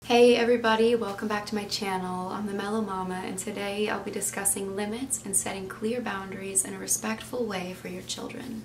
Hey everybody, welcome back to my channel. I'm the Mellow Mama, and today I'll be discussing limits and setting clear boundaries in a respectful way for your children.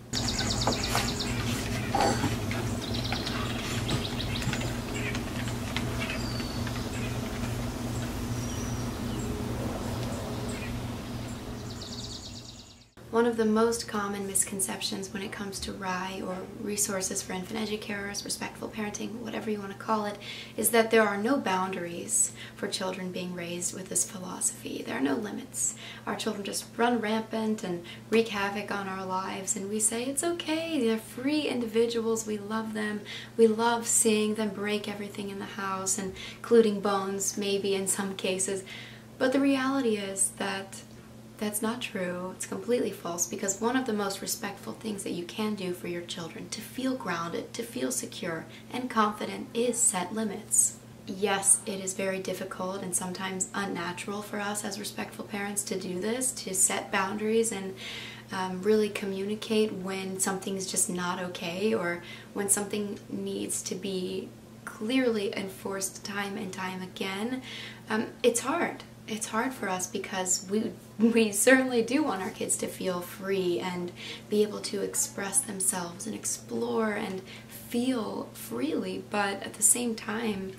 One of the most common misconceptions when it comes to RIE, or resources for infant educators, respectful parenting, whatever you want to call it, is that there are no boundaries for children being raised with this philosophy. There are no limits. Our children just run rampant and wreak havoc on our lives, and we say it's okay, they're free individuals, we love them, we love seeing them break everything in the house, including bones, maybe in some cases. But the reality is that that's not true. It's completely false, because one of the most respectful things that you can do for your children to feel grounded, to feel secure and confident, is set limits. Yes, it is very difficult and sometimes unnatural for us as respectful parents to do this, to set boundaries and really communicate when something's just not okay, or when something needs to be clearly enforced time and time again. It's hard. It's hard for us because we certainly do want our kids to feel free and be able to express themselves and explore and feel freely, but at the same time,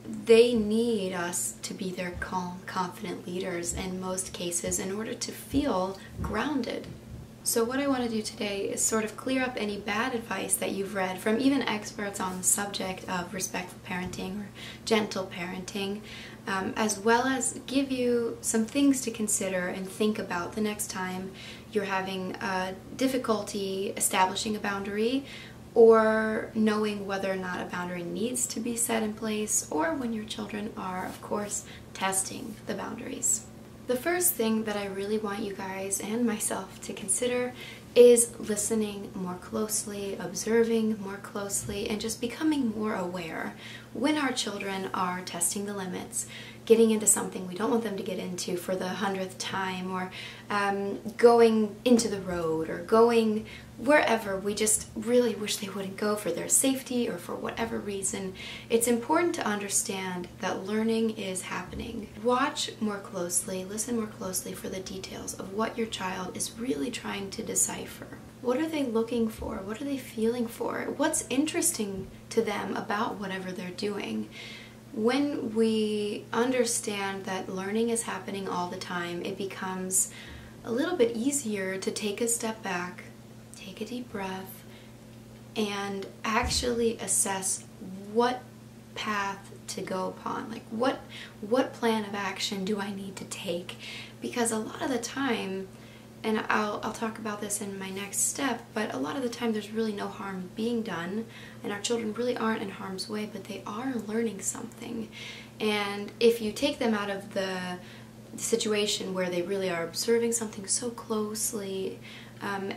they need us to be their calm, confident leaders in most cases in order to feel grounded. So what I want to do today is sort of clear up any bad advice that you've read from even experts on the subject of respectful parenting or gentle parenting, as well as give you some things to consider and think about the next time you're having difficulty establishing a boundary, or knowing whether or not a boundary needs to be set in place, or when your children are, of course, testing the boundaries. The first thing that I really want you guys and myself to consider is listening more closely, observing more closely, and just becoming more aware when our children are testing the limits, getting into something we don't want them to get into for the 100th time, or going into the road, or going wherever we just really wish they wouldn't go for their safety or for whatever reason. It's important to understand that learning is happening. Watch more closely, listen more closely for the details of what your child is really trying to decipher. What are they looking for? What are they feeling for? What's interesting to them about whatever they're doing? When we understand that learning is happening all the time, it becomes a little bit easier to take a step back, take a deep breath, and actually assess what path to go upon. Like what plan of action do I need to take? Because a lot of the time, and I'll talk about this in my next step, but a lot of the time there's really no harm being done, and our children really aren't in harm's way, but they are learning something. And if you take them out of the situation where they really are observing something so closely,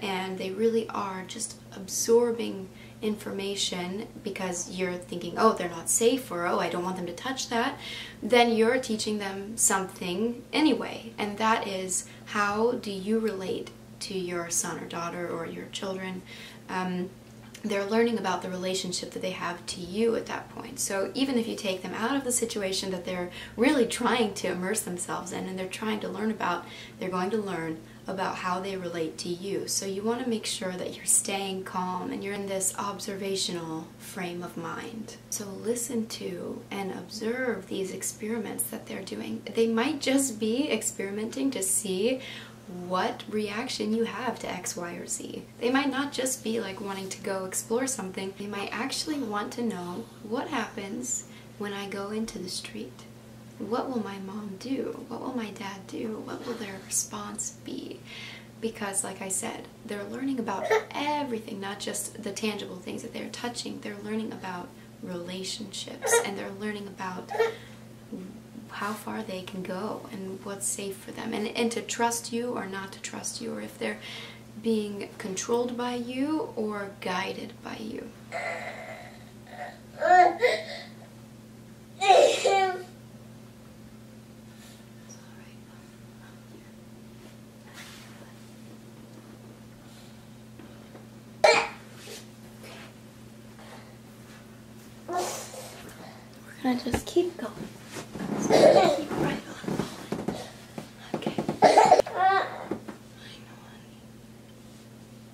and they really are just absorbing information because you're thinking, oh, they're not safe, or oh, I don't want them to touch that, then you're teaching them something anyway, and that is, how do you relate to your son or daughter or your children? They're learning about the relationship that they have to you at that point. So even if you take them out of the situation that they're really trying to immerse themselves in and they're trying to learn about, they're going to learn about how they relate to you. So you want to make sure that you're staying calm and you're in this observational frame of mind. So listen to and observe these experiments that they're doing. They might just be experimenting to see what reaction you have to X, Y, or Z. They might not just be like wanting to go explore something. They might actually want to know what happens when I go into the street. What will my mom do? What will my dad do? What will their response be? Because, like I said, they're learning about everything, not just the tangible things that they're touching. They're learning about relationships, and they're learning about how far they can go and what's safe for them, and to trust you or not to trust you, or if they're being controlled by you or guided by you. And just keep going. So keep right on going. Okay. I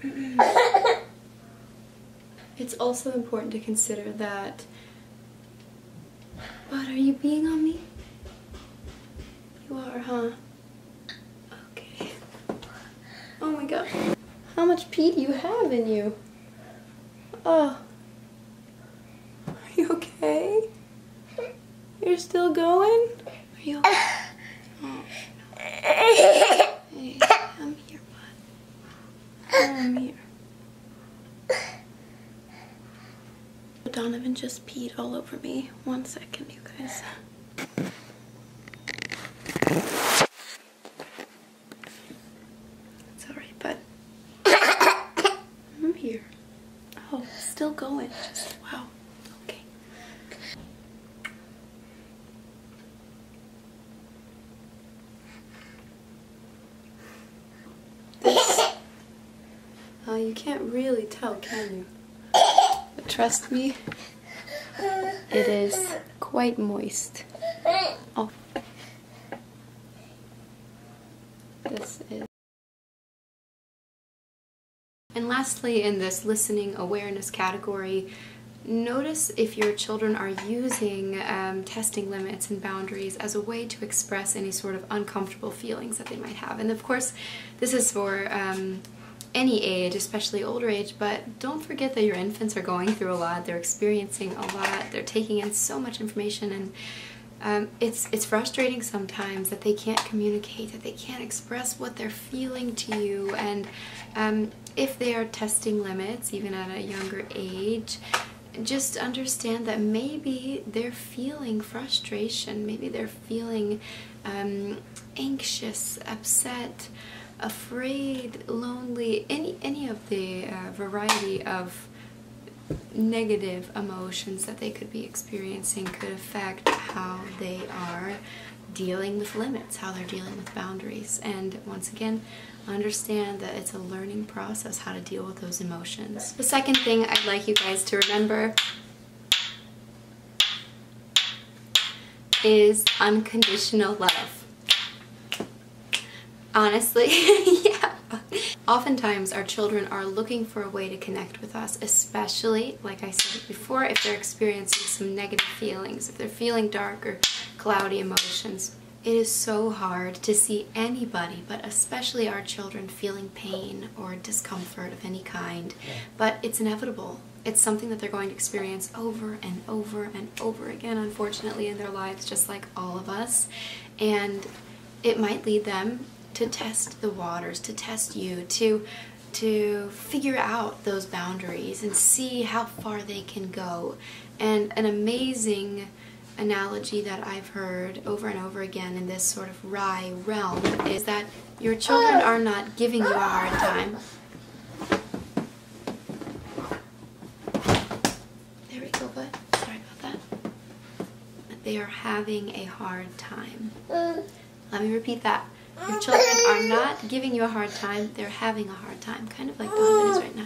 know, honey. It's also important to consider that... But are you peeing on me? You are, huh? Okay. Oh my god. How much pee do you have in you? Oh. Are you okay? You're still going? Are you okay? Oh. Hey, come here, bud. Come here. Donovan just peed all over me. 1 second, you guys. It's alright, bud. I'm here. Oh, still going. Just, wow. Okay. This... you can't really tell, can you? But trust me, it is quite moist. Oh. This is... And lastly, in this listening awareness category, notice if your children are using testing limits and boundaries as a way to express any sort of uncomfortable feelings that they might have. And of course, this is for any age, especially older age, but don't forget that your infants are going through a lot, they're experiencing a lot, they're taking in so much information, and it's frustrating sometimes that they can't communicate, that they can't express what they're feeling to you, and if they are testing limits, even at a younger age, just understand that maybe they're feeling frustration, maybe they're feeling anxious, upset, afraid, lonely, any of the variety of negative emotions that they could be experiencing could affect how they are dealing with limits, how they're dealing with boundaries. And once again, understand that it's a learning process how to deal with those emotions. The second thing I'd like you guys to remember is unconditional love. Honestly, yeah. Oftentimes our children are looking for a way to connect with us, especially, like I said before, if they're experiencing some negative feelings, if they're feeling dark or cloudy emotions. It is so hard to see anybody, but especially our children, feeling pain or discomfort of any kind, but it's inevitable. It's something that they're going to experience over and over and over again, unfortunately, in their lives, just like all of us. And it might lead them to test the waters, to test you, to figure out those boundaries and see how far they can go. And an amazing analogy that I've heard over and over again in this sort of wry realm is that your children are not giving you a hard time. There we go, bud. Sorry about that. They are having a hard time. Let me repeat that. Your children are not giving you a hard time, they're having a hard time, kind of like Donovan is right now.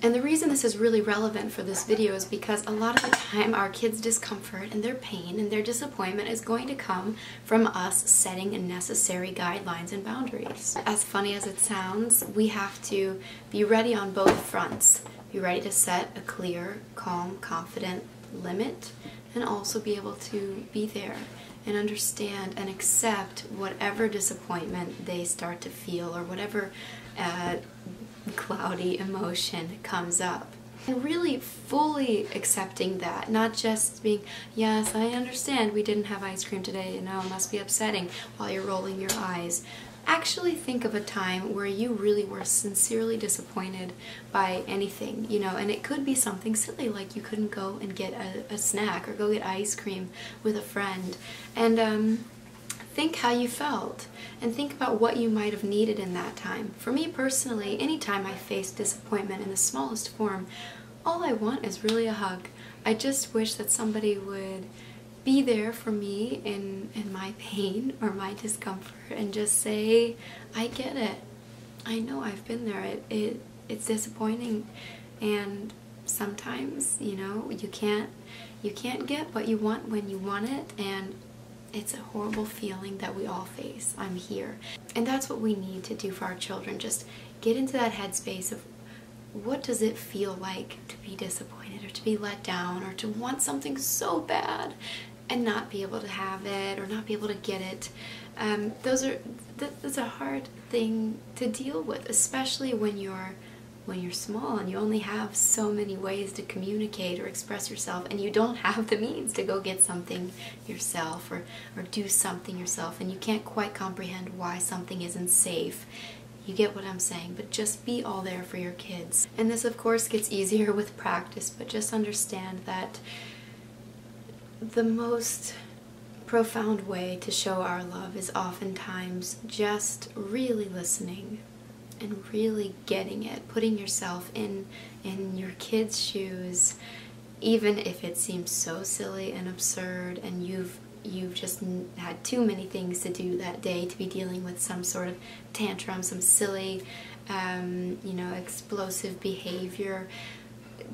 And the reason this is really relevant for this video is because a lot of the time our kids' discomfort and their pain and their disappointment is going to come from us setting necessary guidelines and boundaries. As funny as it sounds, we have to be ready on both fronts. Be ready to set a clear, calm, confident limit, and also be able to be there and understand and accept whatever disappointment they start to feel or whatever cloudy emotion comes up. And really fully accepting that, not just being, yes, I understand we didn't have ice cream today, you know, it must be upsetting, while you're rolling your eyes. Actually think of a time where you really were sincerely disappointed by anything, you know, and it could be something silly like you couldn't go and get a snack or go get ice cream with a friend. And think how you felt and think about what you might have needed in that time. For me personally, anytime I face disappointment in the smallest form, all I want is really a hug. I just wish that somebody would be there for me in my pain or my discomfort and just say, I get it. I know I've been there. It's disappointing, and sometimes, you know, you can't You can't get what you want when you want it, and it's a horrible feeling that we all face. I'm here. And that's what we need to do for our children. Just get into that headspace of what does it feel like to be disappointed or to be let down or to want something so bad and not be able to have it or not be able to get it. That's a hard thing to deal with, especially when you're small and you only have so many ways to communicate or express yourself, and you don't have the means to go get something yourself or do something yourself, and you can't quite comprehend why something isn't safe. You get what I'm saying, but just be all there for your kids. And this, of course, gets easier with practice, but just understand that the most profound way to show our love is oftentimes just really listening and really getting it, putting yourself in your kids' shoes, even if it seems so silly and absurd and you've just had too many things to do that day to be dealing with some sort of tantrum, some silly, explosive behavior.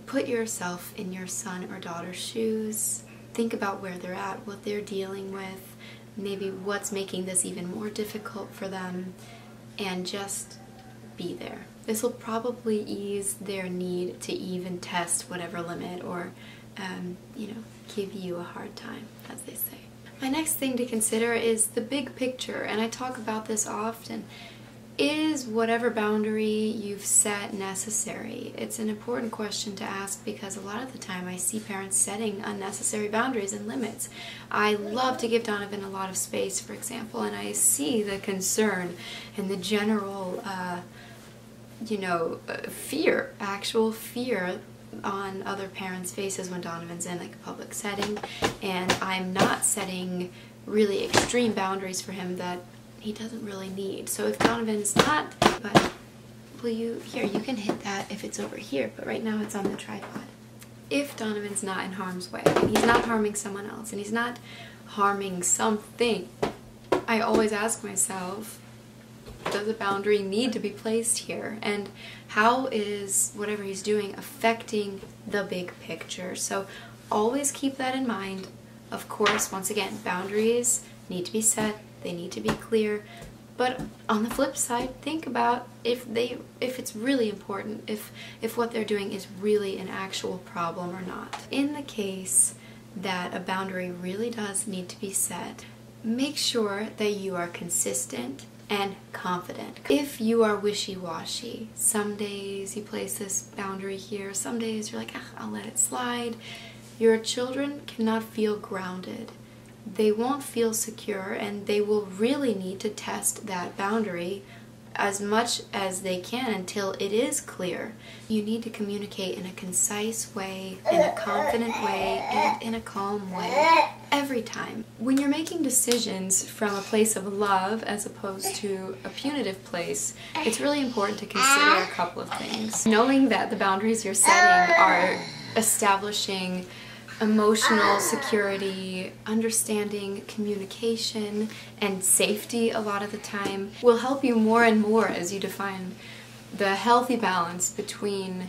Put yourself in your son or daughter's shoes. Think about where they're at, what they're dealing with, maybe what's making this even more difficult for them, and just be there. This will probably ease their need to even test whatever limit or, give you a hard time, as they say. My next thing to consider is the big picture, and I talk about this often. Is whatever boundary you've set necessary? It's an important question to ask because a lot of the time I see parents setting unnecessary boundaries and limits. I love to give Donovan a lot of space, for example, and I see the concern and the general, fear, actual fear on other parents' faces when Donovan's in like a public setting, and I'm not setting really extreme boundaries for him that he doesn't really need. So if Donovan's not, but you can hit that if it's over here, but right now it's on the tripod. If Donovan's not in harm's way, and he's not harming someone else, and he's not harming something, I always ask myself, does a boundary need to be placed here? And how is whatever he's doing affecting the big picture? So always keep that in mind. Of course, once again, boundaries need to be set, they need to be clear, but on the flip side, think about if it's really important, if what they're doing is really an actual problem or not. In the case that a boundary really does need to be set, make sure that you are consistent and confident. If you are wishy-washy, some days you place this boundary here, some days you're like, I'll let it slide, your children cannot feel grounded. They won't feel secure, and they will really need to test that boundary as much as they can until it is clear. You need to communicate in a concise way, in a confident way, and in a calm way every time. When you're making decisions from a place of love as opposed to a punitive place, it's really important to consider a couple of things. Knowing that the boundaries you're setting are establishing emotional security, understanding communication, and safety a lot of the time will help you more and more as you define the healthy balance between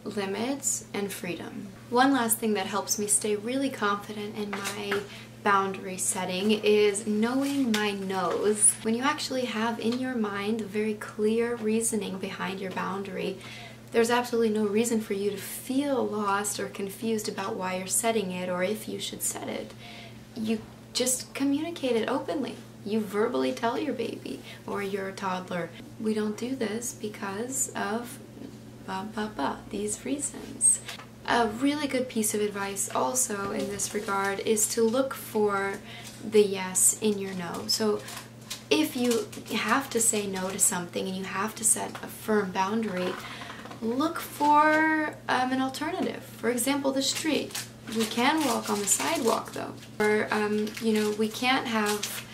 limits and freedom. One last thing that helps me stay really confident in my boundary setting is knowing my no's. When you actually have in your mind a very clear reasoning behind your boundary, there's absolutely no reason for you to feel lost or confused about why you're setting it or if you should set it. You just communicate it openly. You verbally tell your baby or your toddler, we don't do this because of these reasons. A really good piece of advice also in this regard is to look for the yes in your no. So if you have to say no to something and you have to set a firm boundary, look for an alternative. For example, the street. We can walk on the sidewalk though. Or, we can't have,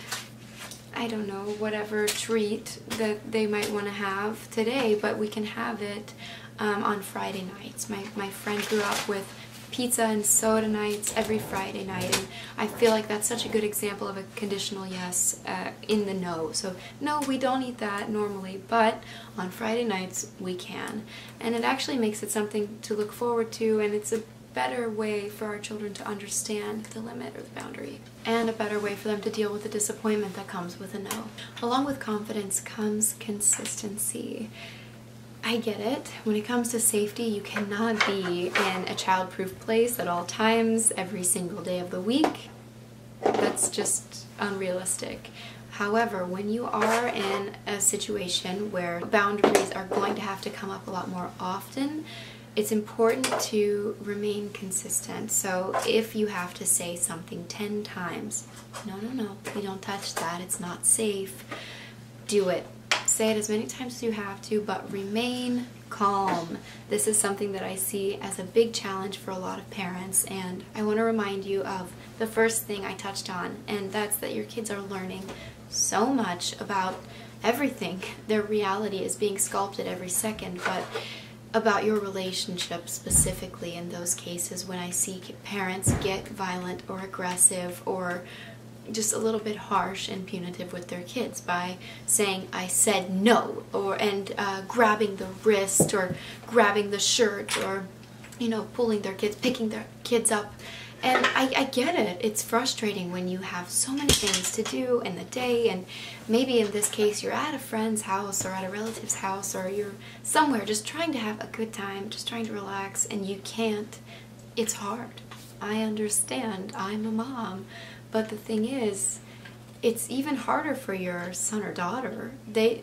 I don't know, whatever treat that they might want to have today, but we can have it on Friday nights. My friend grew up with pizza and soda nights every Friday night, and I feel like that's such a good example of a conditional yes in the no. So no, we don't eat that normally, but on Friday nights we can. And it actually makes it something to look forward to, and it's a better way for our children to understand the limit or the boundary, and a better way for them to deal with the disappointment that comes with a no. Along with confidence comes consistency. I get it. When it comes to safety, you cannot be in a child-proof place at all times, every single day of the week. That's just unrealistic. However, when you are in a situation where boundaries are going to have to come up a lot more often, it's important to remain consistent. So if you have to say something 10 times, no, you don't touch that, it's not safe, do it. Say it as many times as you have to, but remain calm. This is something that I see as a big challenge for a lot of parents, and I want to remind you of the first thing I touched on, and that's that your kids are learning so much about everything. Their reality is being sculpted every second, but about your relationship specifically in those cases when I see parents get violent or aggressive or just a little bit harsh and punitive with their kids by saying, I said no, and grabbing the wrist or grabbing the shirt, or, you know, pulling their kids, picking their kids up. And I get it. It's frustrating when you have so many things to do in the day, and maybe in this case you're at a friend's house or at a relative's house, or you're somewhere just trying to have a good time, just trying to relax, and you can't. It's hard. I understand. I'm a mom. But the thing is, it's even harder for your son or daughter. They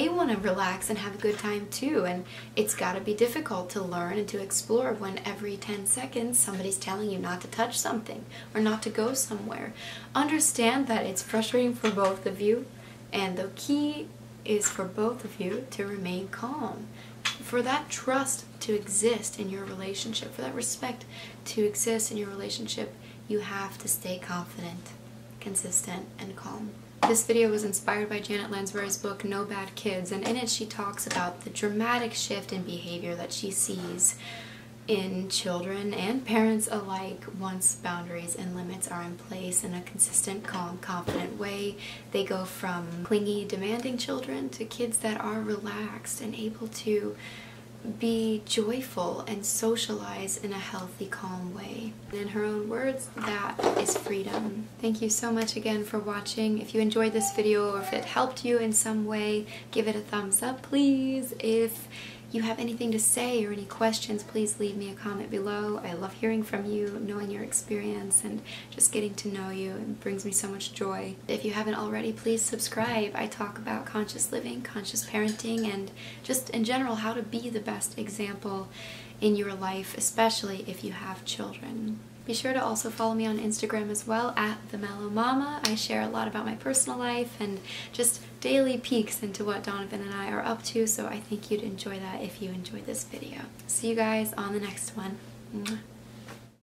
want to relax and have a good time too, and it's got to be difficult to learn and to explore when every 10 seconds somebody's telling you not to touch something or not to go somewhere. Understand that it's frustrating for both of you, and the key is for both of you to remain calm. For that trust to exist in your relationship, for that respect to exist in your relationship, you have to stay confident, consistent, and calm. This video was inspired by Janet Lansbury's book, No Bad Kids, and in it she talks about the dramatic shift in behavior that she sees in children and parents alike once boundaries and limits are in place in a consistent, calm, confident way. They go from clingy, demanding children to kids that are relaxed and able to be joyful and socialize in a healthy, calm way. And in her own words, that is freedom. Thank you so much again for watching. If you enjoyed this video or if it helped you in some way, give it a thumbs up, please. If you have anything to say or any questions, please leave me a comment below. I love hearing from you, knowing your experience, and just getting to know you. It brings me so much joy. If you haven't already, please subscribe. I talk about conscious living, conscious parenting, and just in general how to be the best example in your life, especially if you have children. Be sure to also follow me on Instagram as well, @TheMellowMama. I share a lot about my personal life and just daily peeks into what Donovan and I are up to, so I think you'd enjoy that if you enjoyed this video. See you guys on the next one. Mwah.